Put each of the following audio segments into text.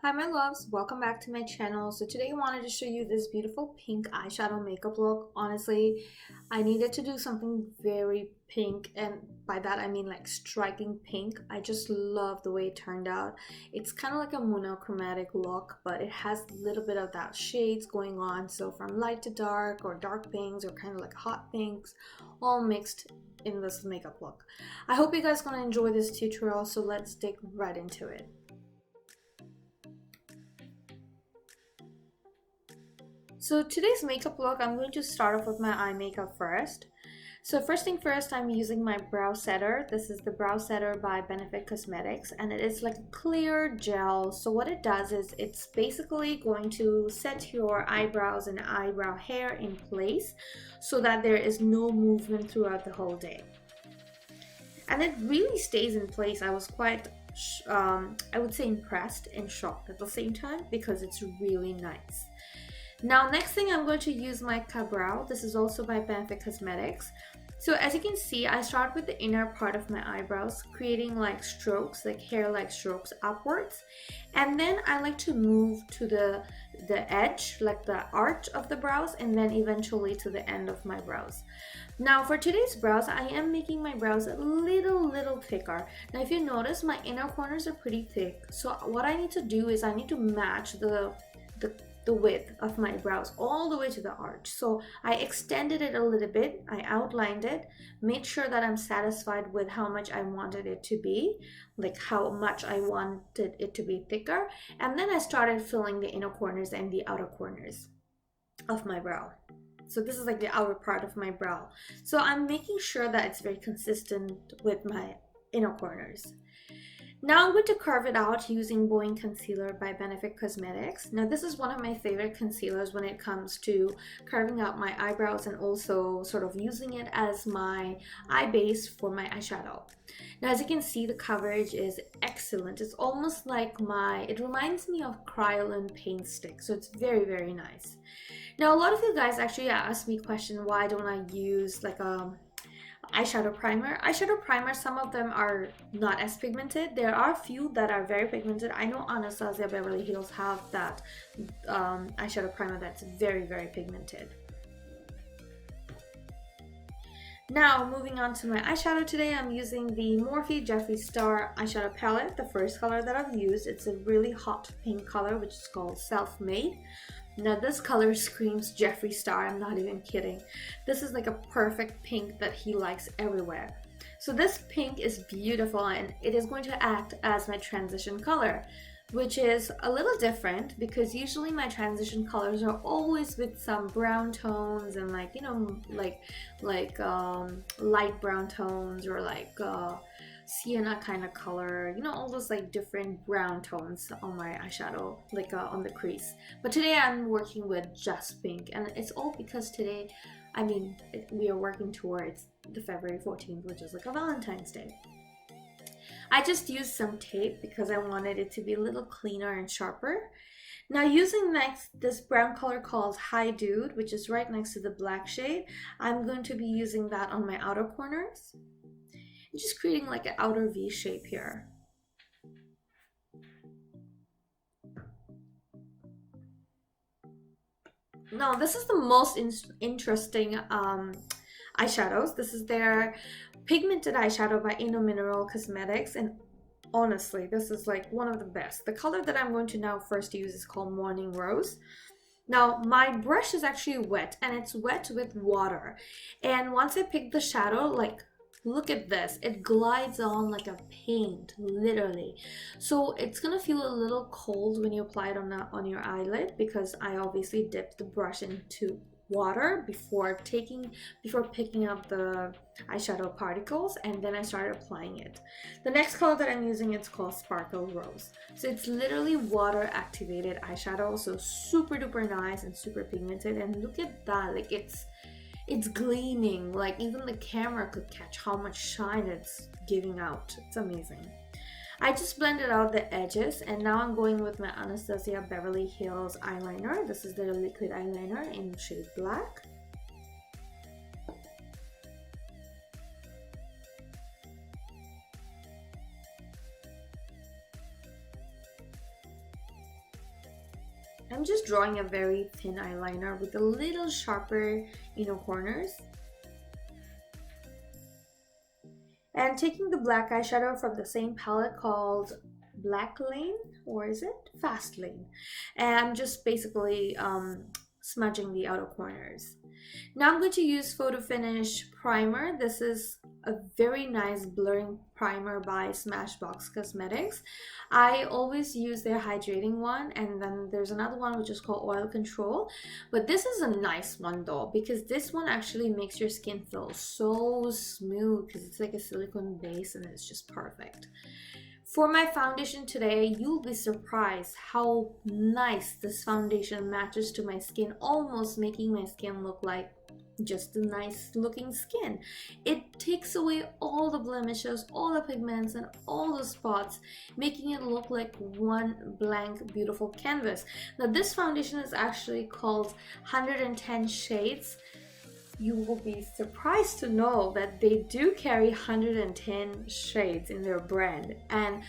Hi my loves, welcome back to my channel. So today I wanted to show you this beautiful pink eyeshadow makeup look. Honestly, I needed to do something very pink, and by that I mean like striking pink. I just love the way it turned out. It's kind of like a monochromatic look, but it has a little bit of that shades going on. So from light to dark or dark pinks or kind of like hot pinks, all mixed in this makeup look. I hope you guys gonna enjoy this tutorial, so let's dig right into it. So today's makeup look, I'm going to start off with my eye makeup first. So first thing first, I'm using my brow setter. This is the brow setter by Benefit Cosmetics, and it is like a clear gel. So what it does is it's basically going to set your eyebrows and eyebrow hair in place so that there is no movement throughout the whole day. And it really stays in place. I was quite I would say impressed and shocked at the same time because it's really nice. Now next thing, I'm going to use my Eyebrow. This is also by Benefit Cosmetics. So as you can see, I start with the inner part of my eyebrows, creating like strokes, like hair-like strokes upwards. And then I like to move to the edge, like the arch of the brows, and then eventually to the end of my brows. Now for today's brows, I am making my brows a little thicker. Now if you notice, my inner corners are pretty thick. So what I need to do is I need to match the width of my brows all the way to the arch. So I extended it a little bit, I outlined it, made sure that I'm satisfied with how much I wanted it to be, like how much I wanted it to be thicker, and then I started filling the inner corners and the outer corners of my brow. So this is like the outer part of my brow. So I'm making sure that it's very consistent with my inner corners. Now I'm going to carve it out using Boi-ing concealer by Benefit Cosmetics. Now this is one of my favorite concealers when it comes to carving out my eyebrows and also sort of using it as my eye base for my eyeshadow. Now as you can see, the coverage is excellent. It's almost like it reminds me of Kryolan paint stick, so it's very nice. Now a lot of you guys actually asked me question, why don't I use like a eyeshadow primer. Some of them are not as pigmented. There are a few that are very pigmented. I know Anastasia Beverly Hills have that eyeshadow primer that's very pigmented. Now moving on to my eyeshadow today, I'm using the Morphe Jeffree Star eyeshadow palette. The first color that I've used, it's a really hot pink color which is called Self-Made. Now this color screams Jeffree Star, I'm not even kidding. This is like a perfect pink that he likes everywhere. So this pink is beautiful and it is going to act as my transition color, which is a little different because usually my transition colors are always with some brown tones and like, you know, like light brown tones or like sienna kind of color, you know, all those like different brown tones on my eyeshadow, like on the crease. But today I'm working with just pink, and it's all because today, I mean, we are working towards the February 14th, which is like a Valentine's Day. I just used some tape because I wanted it to be a little cleaner and sharper. Now using this brown color called Hi Dude, which is right next to the black shade, I'm going to be using that on my outer corners. Just creating like an outer V shape here. Now this is the most interesting eyeshadows. This is their pigmented eyeshadow by Innomineral Cosmetics, and honestly this is like one of the best. The color that I'm going to now first use is called Morning Rose. Now my brush is actually wet, and it's wet with water, and once I pick the shadow, like look at this, it glides on like a paint, literally. So it's gonna feel a little cold when you apply it on your eyelid, because I obviously dipped the brush into water before picking up the eyeshadow particles, and then I started applying it. The next color that I'm using, it's called Sparkle Rose. So it's literally water activated eyeshadow, so super duper nice and super pigmented. And look at that, like it's gleaming, like even the camera could catch how much shine it's giving out. It's amazing. I just blended out the edges, and now I'm going with my Anastasia Beverly Hills eyeliner. This is their liquid eyeliner in shade black. I'm just drawing a very thin eyeliner with a little sharper inner corners. And taking the black eyeshadow from the same palette called Black Lane, or is it Fast Lane? And I'm just basically smudging the outer corners. Now I'm going to use Photo Finish Primer. This is a very nice blurring primer by Smashbox Cosmetics. I always use their hydrating one, and then there's another one which is called Oil Control. But this is a nice one though, because this one actually makes your skin feel so smooth because it's like a silicone base and it's just perfect. For my foundation today, you'll be surprised how nice this foundation matches to my skin, almost making my skin look like just a nice looking skin. It takes away all the blemishes, all the pigments, and all the spots, making it look like one blank beautiful canvas. Now this foundation is actually called 110 Shades. You will be surprised to know that they do carry 110 shades in their brand, and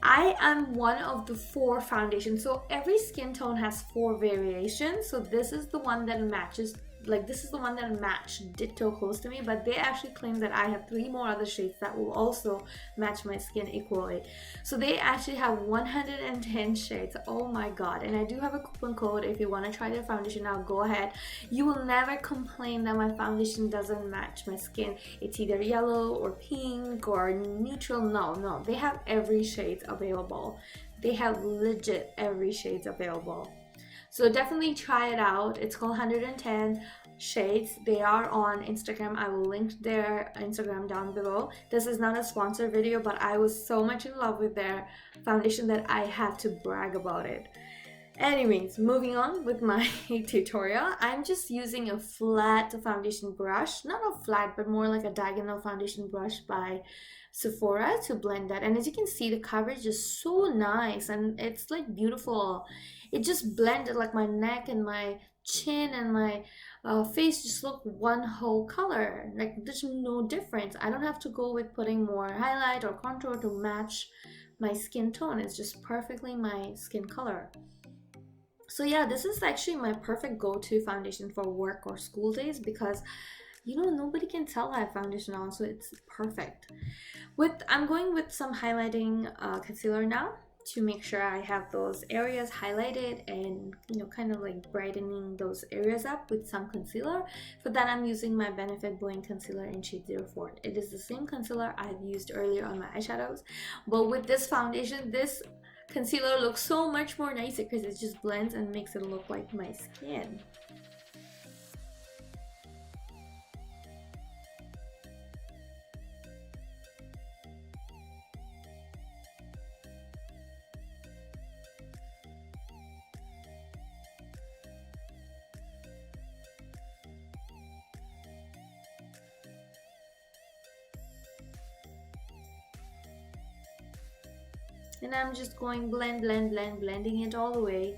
I am one of the 4 foundations. So every skin tone has 4 variations. So this is the one that matches, like this is the one that matched ditto close to me, but they actually claim that I have 3 more other shades that will also match my skin equally. So they actually have 110 shades. Oh my god. And I do have a coupon code. If you want to try their foundation out, go ahead. You will never complain that my foundation doesn't match my skin. It's either yellow or pink or neutral. No, they have every shade available. They have legit every shades available. So definitely try it out. It's called 110 Shades. They are on Instagram. I will link their Instagram down below. This is not a sponsored video, but I was so much in love with their foundation that I had to brag about it. Anyways, moving on with my tutorial. I'm just using a flat foundation brush. Not a flat, but more like a diagonal foundation brush by Sephora to blend that. And as you can see, the coverage is so nice and it's like beautiful. It just blended, like my neck and my chin and my face just look one whole color. Like there's no difference. I don't have to go with putting more highlight or contour to match my skin tone. It's just perfectly my skin color. So yeah, this is actually my perfect go-to foundation for work or school days because you know nobody can tell I have foundation on, so it's perfect. I'm going with some highlighting concealer now to make sure I have those areas highlighted and kind of like brightening those areas up with some concealer. For that, I'm using my Benefit Boi-ing concealer in shade 04. It is the same concealer I've used earlier on my eyeshadows, but with this foundation, this concealer looks so much more nicer because it just blends and makes it look like my skin. And I'm just going blending it all the way.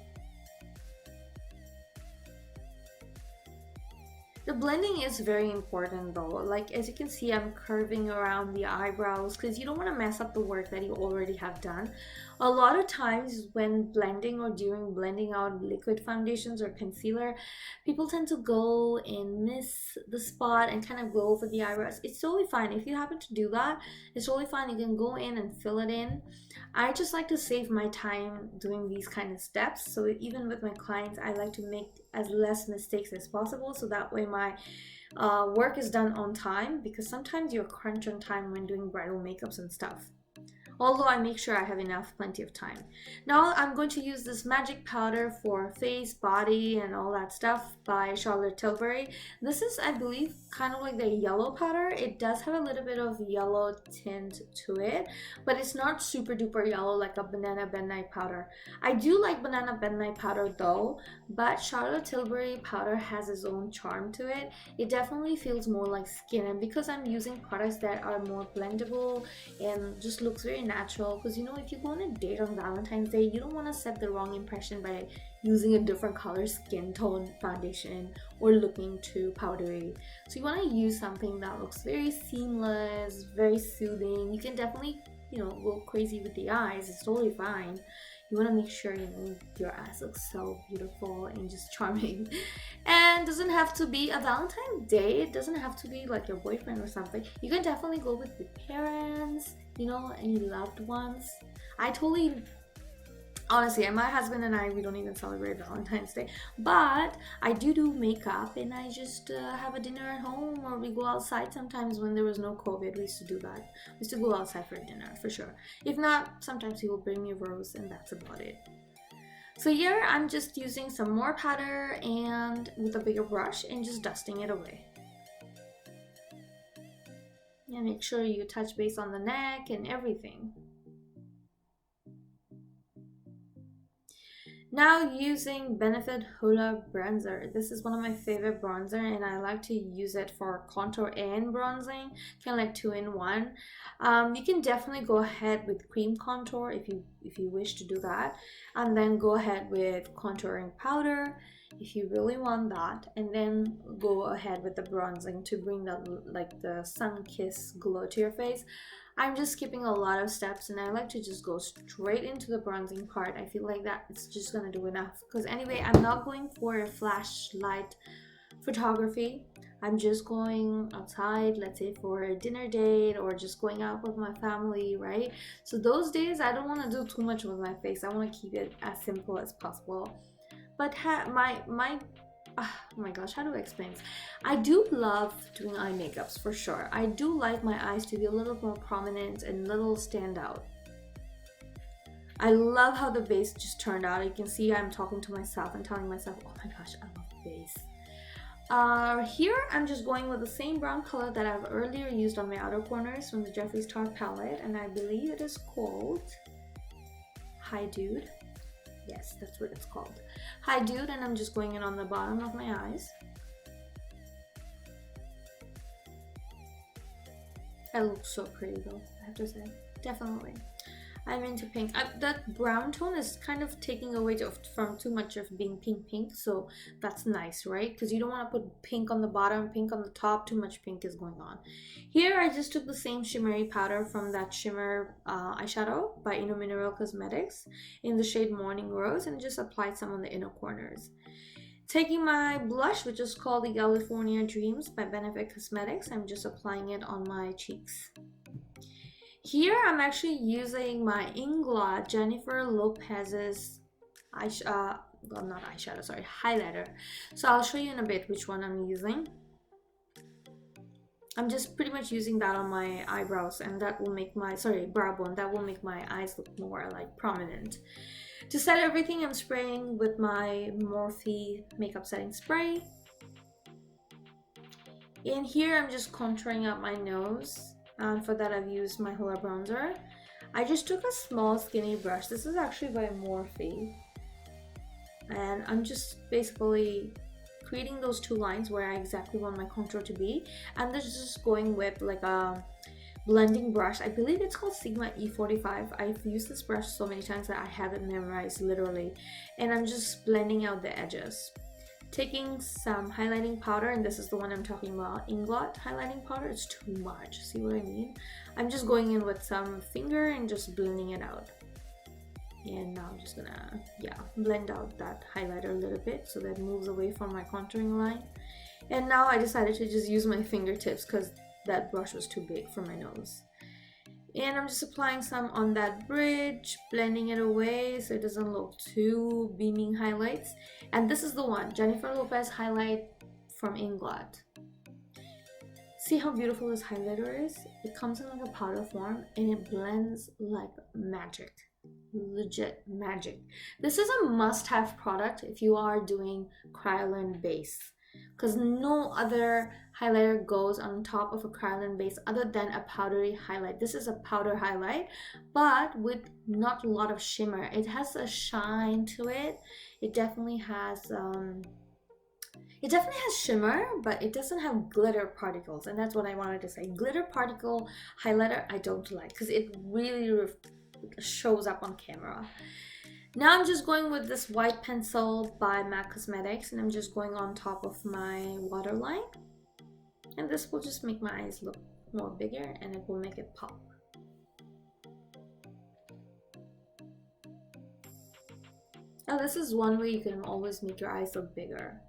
The blending is very important though. Like as you can see, I'm curving around the eyebrows because you don't want to mess up the work that you already have done. A lot of times when blending or during blending out liquid foundations or concealer, people tend to go and miss the spot and kind of go over the eyebrows. It's totally fine. If you happen to do that, it's totally fine. You can go in and fill it in. I just like to save my time doing these kind of steps. So even with my clients, I like to make as less mistakes as possible so that way my work is done on time, because sometimes you're crunch on time when doing bridal makeups and stuff. Although I make sure I have plenty of time. Now I'm going to use this magic powder for face, body, and all that stuff by Charlotte Tilbury. This is, I believe, kind of like the yellow powder. It does have a little bit of yellow tint to it, but it's not super duper yellow like a banana midnight powder. I do like banana midnight powder though, but Charlotte Tilbury powder has its own charm to it. It definitely feels more like skin, and because I'm using products that are more blendable and just looks very natural, because if you go on a date on Valentine's Day, you don't want to set the wrong impression by using a different color skin tone foundation or looking too powdery. So you want to use something that looks very seamless, very soothing. You can definitely go crazy with the eyes, it's totally fine. You want to make sure, you know, your eyes look so beautiful and just charming. And doesn't have to be a Valentine's Day. It doesn't have to be like your boyfriend or something. You can definitely go with your parents, you know, any loved ones. I totally, honestly, my husband and I, we don't even celebrate Valentine's Day, but I do makeup, and I just have a dinner at home, or we go outside sometimes. When there was no COVID, we used to do that. We used to go outside for dinner for sure. If not, sometimes he will bring me a rose, and that's about it. So here I'm just using some more powder and with a bigger brush and just dusting it away. And make sure you touch base on the neck and everything. Now using Benefit Hoola bronzer. This is one of my favorite bronzer, and I like to use it for contour and bronzing, kind of like 2-in-1. You can definitely go ahead with cream contour if you wish to do that, and then go ahead with contouring powder if you really want that, and then go ahead with the bronzing to bring that like the sun-kissed glow to your face. I'm just skipping a lot of steps, and I like to just go straight into the bronzing part. I feel like that it's just gonna do enough, because anyway, I'm not going for a flashlight photography. I'm just going outside, let's say for a dinner date, or just going out with my family, right? So those days I don't want to do too much with my face. I want to keep it as simple as possible. But oh my gosh, how do I explain this? I do love doing eye makeups for sure. I do like my eyes to be a little more prominent and a little stand out. I love how the base just turned out. You can see I'm talking to myself and telling myself, oh my gosh, I love the base. Here I'm just going with the same brown color that I've earlier used on my outer corners from the Jeffree Star palette, and I believe it is called Hi Dude. Yes, that's what it's called. Hi Dude, and I'm just going in on the bottom of my eyes. I look so pretty though, I have to say. Definitely. I'm into pink. That brown tone is kind of taking away from too much of being pink, so that's nice, right? Because you don't want to put pink on the bottom, pink on the top, too much pink is going on. Here I just took the same shimmery powder from that shimmer eyeshadow by Innomineral Cosmetics in the shade Morning Rose, and just applied some on the inner corners. Taking my blush, which is called the Galifornia Dreams by Benefit Cosmetics, I'm just applying it on my cheeks. Here I'm actually using my Inglot Jennifer Lopez's highlighter. So I'll show you in a bit which one I'm using. I'm just pretty much using that on my eyebrows, and that will make my, brow bone, that will make my eyes look more like prominent. To set everything, I'm spraying with my Morphe makeup setting spray. In here I'm just contouring up my nose. For that I've used my Hoola bronzer. I just took a small skinny brush. This is actually by Morphe. And I'm just basically creating those two lines where I exactly want my contour to be. And this is just going with like a blending brush. I believe it's called Sigma E45. I've used this brush so many times that I have it memorized literally. And I'm just blending out the edges. Taking some highlighting powder, and this is the one I'm talking about, Inglot highlighting powder. It's too much, see what I mean? I'm just going in with some finger and just blending it out. And now I'm just gonna, blend out that highlighter a little bit so that it moves away from my contouring line. And now I decided to just use my fingertips because that brush was too big for my nose. And I'm just applying some on that bridge, blending it away so it doesn't look too beaming highlights. And this is the one, Jennifer Lopez highlight from Inglot. See how beautiful this highlighter is? It comes in like a powder form and it blends like magic. Legit magic. This is a must-have product if you are doing cryolan base, because no other highlighter goes on top of a cryolan base other than a powdery highlight. This is a powder highlight, but with not a lot of shimmer. It has a shine to it. It definitely has shimmer, but it doesn't have glitter particles, and that's what I wanted to say. Glitter particle highlighter I don't like because it really shows up on camera. Now I'm just going with this white pencil by MAC Cosmetics, and I'm just going on top of my waterline, and this will just make my eyes look more bigger and it will make it pop. And this is one way you can always make your eyes look bigger.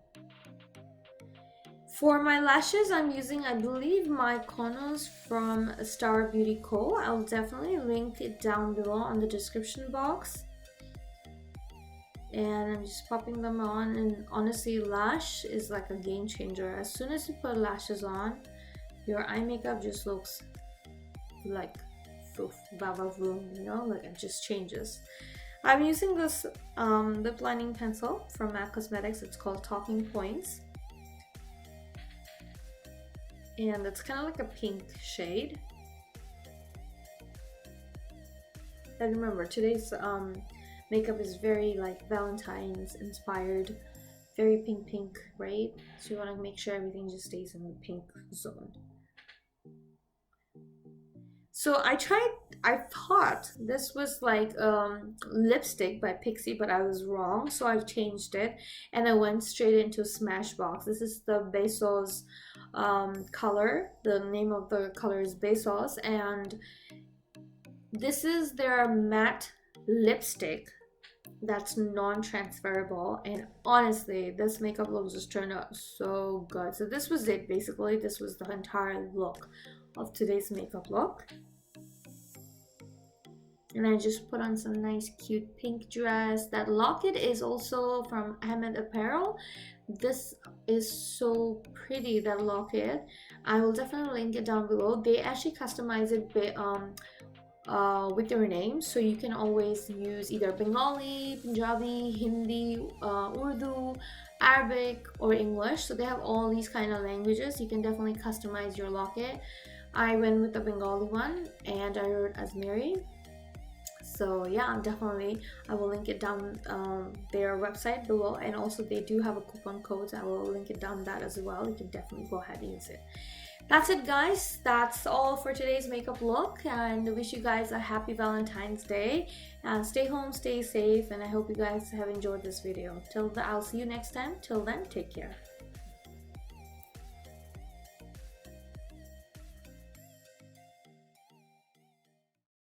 For my lashes, I'm using, I believe, Mykonos from Star Beauty Co. I'll definitely link it down below on the description box. And I'm just popping them on, and honestly, lash is like a game changer. As soon as you put lashes on, your eye makeup just looks like baba vroom, you know, like it just changes. I'm using this lip lining pencil from MAC Cosmetics. It's called Talking Points, and it's kind of like a pink shade. And remember, today's makeup is very like Valentines inspired, very pink, right? So you want to make sure everything just stays in the pink zone. So I thought this was like lipstick by Pixie, but I was wrong. So I've changed it and I went straight into Smashbox. This is the Besos color. The name of the color is Besos, and this is their matte lipstick that's non-transferable, and honestly this makeup look just turned out so good. So this was it, basically. This was the entire look of today's makeup look. And I just put on some nice cute pink dress. That locket is also from Ahmed Apparel. This is so pretty, that locket. I will definitely link it down below. They actually customize it with your name, so you can always use either Bengali, Punjabi, Hindi, Urdu, Arabic, or English. So they have all these kind of languages. You can definitely customize your locket. I went with the Bengali one and I wrote as Mary. So yeah, definitely I will link it down their website below, and also they do have a coupon code, so I will link it down that as well. You can definitely go ahead and use it. That's it, guys. That's all for today's makeup look, and I wish you guys a happy Valentine's Day. Stay home, stay safe, and I hope you guys have enjoyed this video. I'll see you next time. Till then, take care.